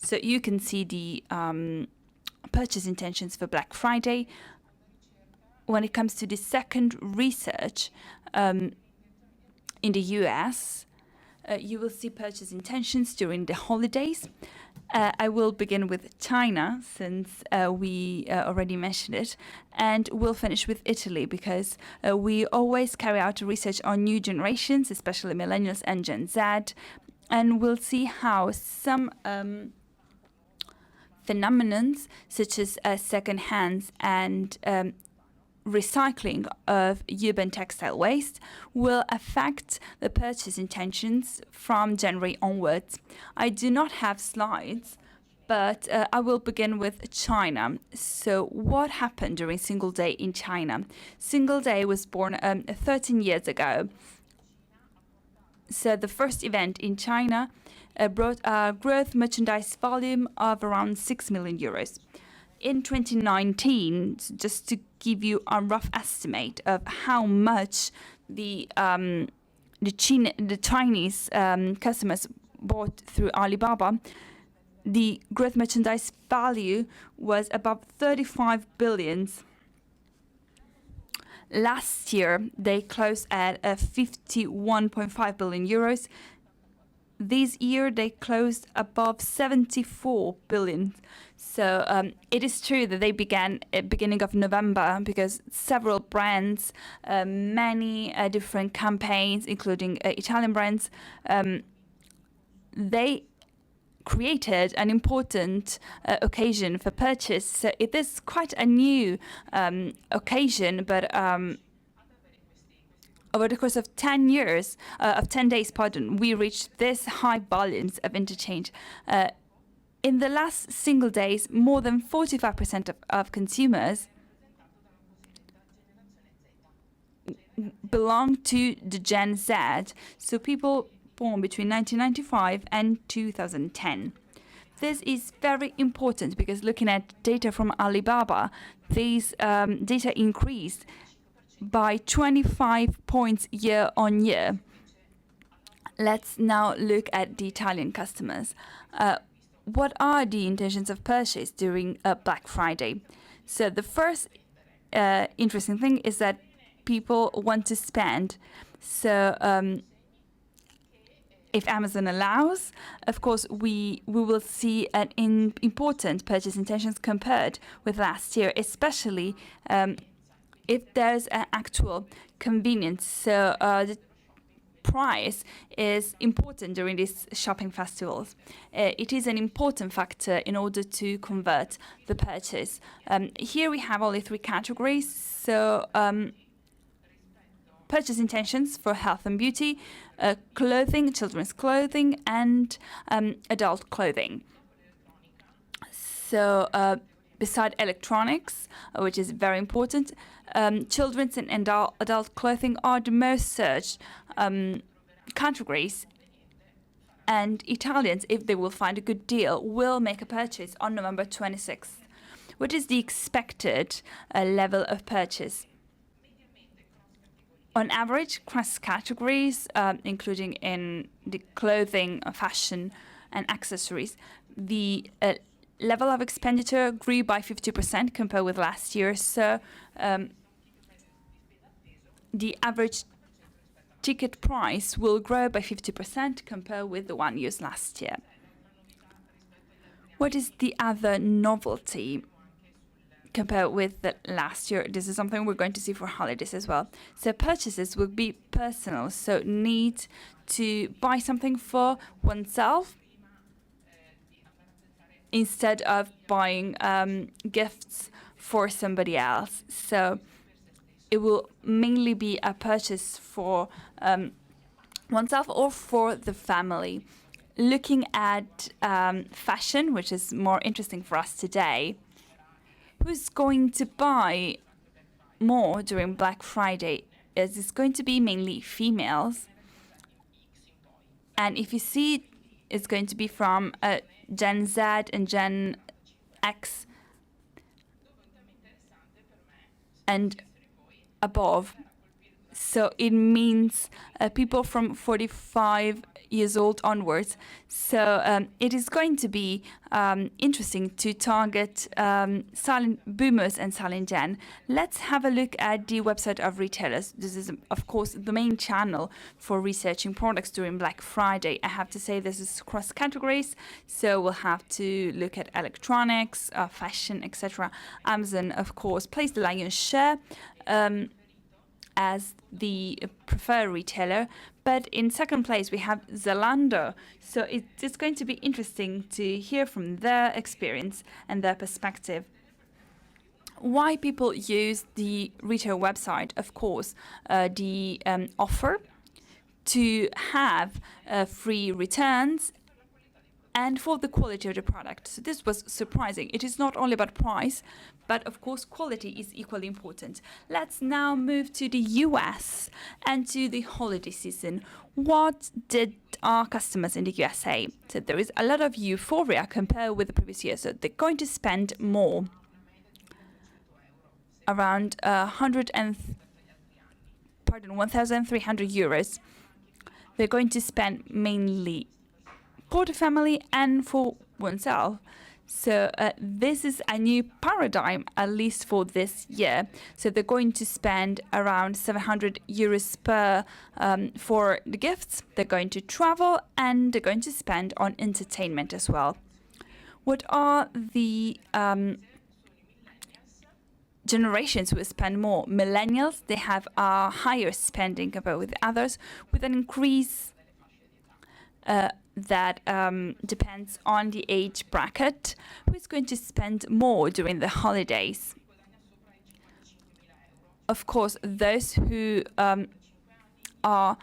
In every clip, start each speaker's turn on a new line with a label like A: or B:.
A: So you can see the purchase intentions for Black Friday. When it comes to the second research in the US, you will see purchase intentions during the holidays. I will begin with China, since we already mentioned it, and we'll finish with Italy, because we always carry out research on new generations, especially millennials and Gen Z, and we'll see how some phenomenons, such as second-hands and recycling of urban textile waste, will affect the purchase intentions from January onwards. I do not have slides, but I will begin with China. So what happened during Single Day in China? Single Day was born 13 years ago. So the first event in China brought a gross merchandise volume of around 6 million euros. In 2019, just to give you a rough estimate of how much the Chinese customers bought through Alibaba, the gross merchandise value was above 35 billion. Last year, they closed at 51.5 billion euros. This year, they closed above 74 billion. So it is true that they began at beginning of November, because several brands, many different campaigns, including Italian brands, they created an important occasion for purchase. So it is quite a new occasion, but over the course of 10 days, we reached this high volumes of interchange. In the last single days, more than 45% of consumers belong to the Gen Z, so people born between 1995 and 2010. This is very important, because looking at data from Alibaba, these data increased by 25 points year on year. Let's now look at the Italian customers. What are the intentions of purchase during Black Friday? So the first interesting thing is that people want to spend. So if Amazon allows, of course, we will see an important purchase intentions compared with last year, especially if there's an actual convenience. So the price is important during these shopping festivals. It is an important factor in order to convert the purchase. Here we have only 3 categories. So purchase intentions for health and beauty, clothing, children's clothing, and adult clothing. So beside electronics, which is very important, children's and adult clothing are the most searched categories, and Italians, if they will find a good deal, will make a purchase on November 26th. What is the expected level of purchase? On average, cross categories, including in the clothing, fashion, and accessories, the level of expenditure grew by 50% compared with last year. So the average ticket price will grow by 50% compared with the one used last year. What is the other novelty compared with the last year? This is something we're going to see for holidays as well. So purchases will be personal, so need to buy something for oneself instead of buying gifts for somebody else. So it will mainly be a purchase for oneself or for the family. Looking at fashion, which is more interesting for us today, who's going to buy more during Black Friday? Is this going to be mainly females? And if you see, it's going to be from Gen Z and Gen X and above. So it means people from 45 years old onwards. So it is going to be interesting to target silent boomers and silent gen. Let's have a look at the website of retailers. This is, of course, the main channel for researching products during Black Friday. I have to say this is cross categories, so we'll have to look at electronics, fashion, etc. Amazon, of course, plays the lion's share as the preferred retailer. But in second place, we have Zalando. So it's going to be interesting to hear from their experience and their perspective. Why people use the retail website? Of course, the offer to have free returns and for the quality of the product. So this was surprising. It is not only about price, but of course quality is equally important. Let's now move to the US and to the holiday season. What did our customers in the US say? So there is a lot of euphoria compared with the previous year. So they're going to spend more, around 1,300 euros. They're going to spend mainly for the family and for oneself. So this is a new paradigm, at least for this year. So they're going to spend around 700 euros per for the gifts. They're going to travel and they're going to spend on entertainment as well. What are the generations who spend more? Millennials, they have a higher spending compared with others, with an increase that depends on the age bracket, who is going to spend more during the holidays. Of course, those who are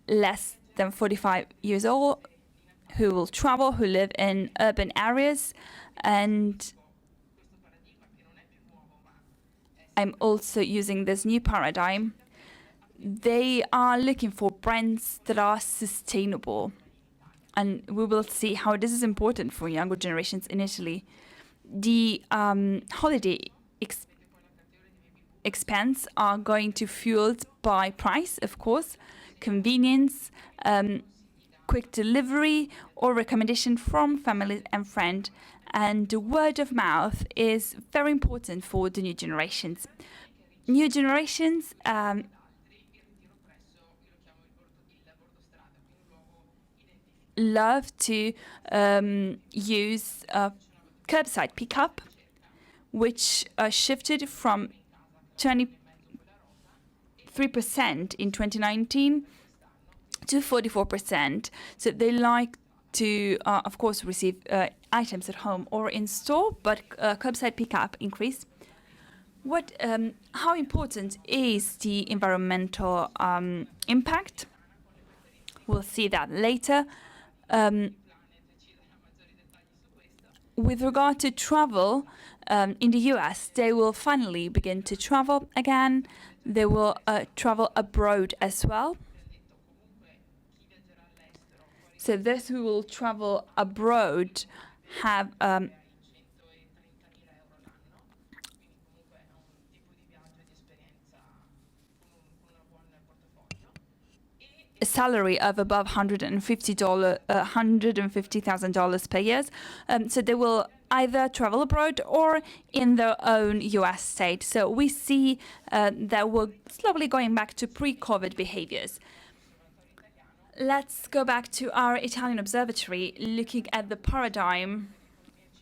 A: less than 45 years old, who will travel, who live in urban areas, and I'm also using this new paradigm. They are looking for brands that are sustainable. And we will see how this is important for younger generations in Italy. The holiday expense are going to be fueled by price, of course, convenience, quick delivery, or recommendation from family and friend. And the word of mouth is very important for the new generations. New generations love to use curbside pickup, which shifted from 23% in 2019 to 44%. So they like to, of course, receive items at home or in store, but curbside pickup increased. How important is the environmental impact? We'll see that later. With regard to travel, in the US, they will finally begin to travel again. They will travel abroad as well. So those who will travel abroad have a salary of above $150,000 per year. So they will either travel abroad or in their own US state. So we see that we're slowly going back to pre-COVID behaviors. Let's go back to our Italian observatory, looking at the paradigm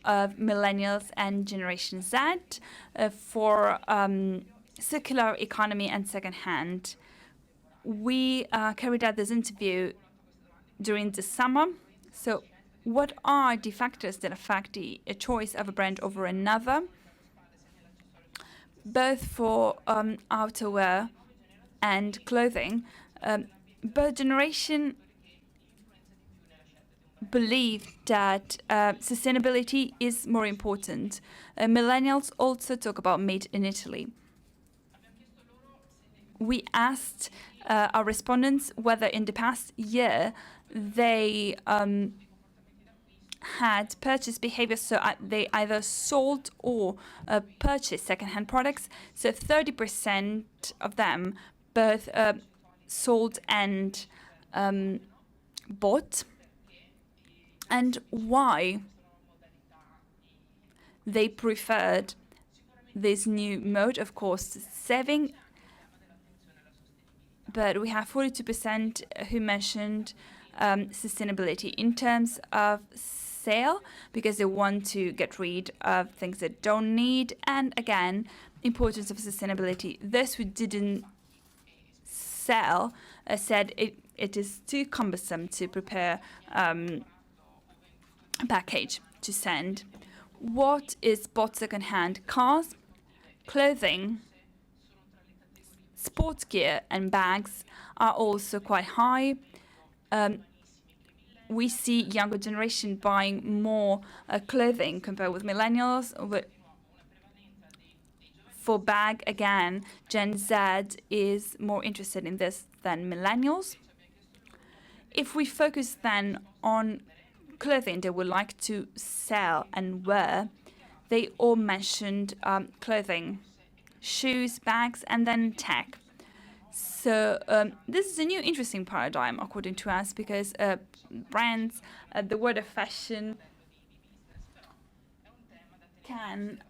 A: of millennials and Generation Z for circular economy and second-hand. We carried out this interview during the summer. So what are the factors that affect the choice of a brand over another, both for outerwear and clothing? Both generation believe that sustainability is more important. Millennials also talk about made in Italy. We asked our respondents whether in the past year they had purchase behavior, so they either sold or purchased secondhand products. So 30% of them both sold and bought, and why they preferred this new mode of cost saving. But we have 42% who mentioned sustainability in terms of sale, because they want to get rid of things they don't need, and again, importance of sustainability. Those who didn't sell said it is too cumbersome to prepare a package to send. What is bought secondhand? Cars, clothing, sports gear and bags are also quite high. We see younger generation buying more clothing compared with millennials. But for bag, again, Gen Z is more interested in this than millennials. If we focus then on clothing they would like to sell and wear, they all mentioned clothing, shoes, bags, and then tech. So this is a new interesting paradigm, according to us, because brands, the word of fashion, can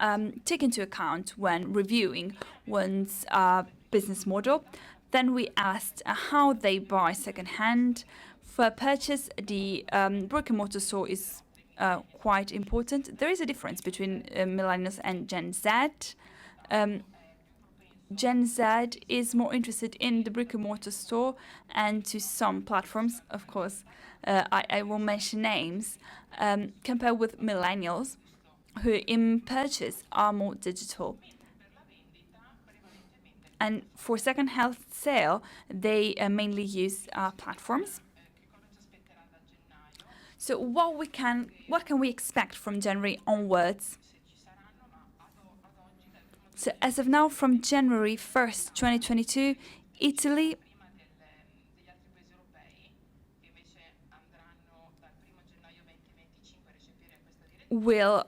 A: take into account when reviewing one's business model. Then we asked how they buy secondhand. For purchase, the brick-and-mortar store is quite important. There is a difference between millennials and Gen Z. Gen Z is more interested in the brick-and-mortar store and to some platforms, of course, I won't mention names, compared with millennials, who in purchase are more digital. And for second-hand sale, they mainly use platforms. So what can we expect from January onwards? So as of now, from January 1st, 2022, Italy will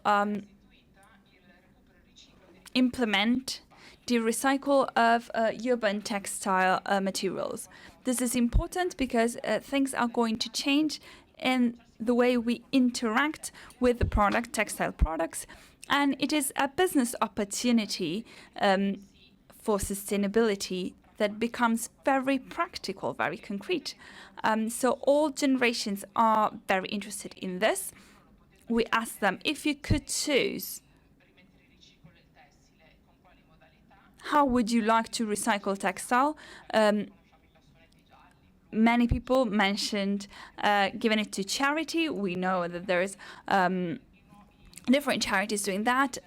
A: implement the recycle of urban textile materials. This is important because things are going to change in the way we interact with the product, textile products, and it is a business opportunity for sustainability that becomes very practical, very concrete. So all generations are very interested in this. We asked them, if you could choose, how would you like to recycle textile? Many people mentioned giving it to charity. We know that there is different charities doing that,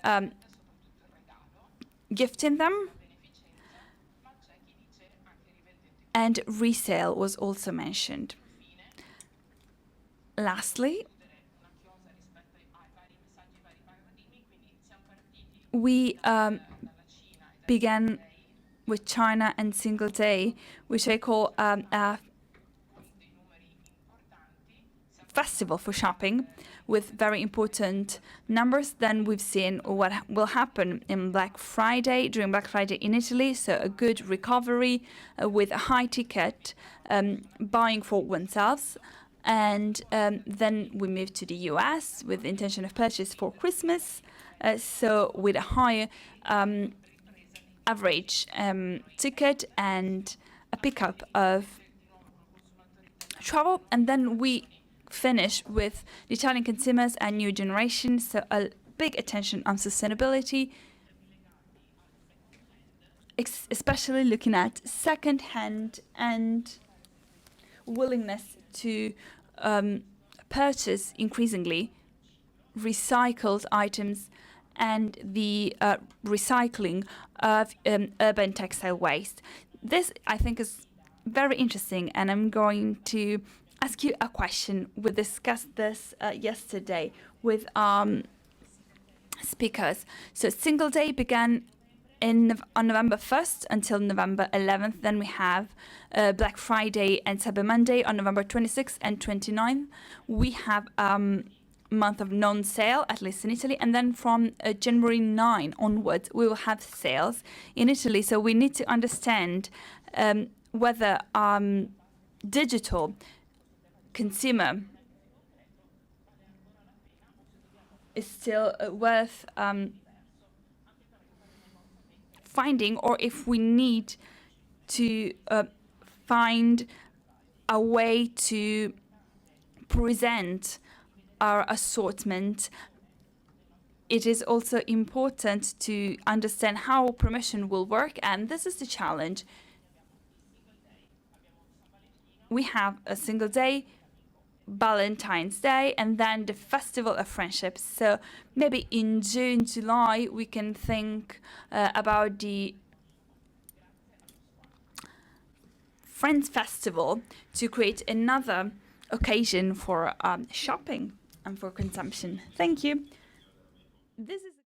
A: gifting them, and resale was also mentioned. Lastly, we began with China and Single Day, which I call a festival for shopping with very important numbers. Then we've seen what will happen in Black Friday, during Black Friday in Italy, so a good recovery with a high ticket buying for oneself. And then we moved to the US with the intention of purchase for Christmas, so with a higher average ticket and a pickup of travel. And then we finish with the Italian consumers and new generation, so a big attention on sustainability, especially looking at second-hand and willingness to purchase increasingly recycled items and the recycling of urban textile waste. This, I think, is very interesting, and I'm going to ask you a question. We discussed this yesterday with speakers. So Single Day began on November 1st until November 11th. Then we have Black Friday and Cyber Monday on November 26th and 29th. We have month of non-sale, at least in Italy, and then from January 9 onwards we will have sales in Italy. So we need to understand whether digital consumer is still worth finding, or if we need to find a way to present our assortment. It is also important to understand how promotion will work, and this is the challenge. We have a single day, Valentine's Day, and then the Festival of Friendships. So maybe in June, July, we can think about the Friends Festival to create another occasion for shopping and for consumption. Thank you. This is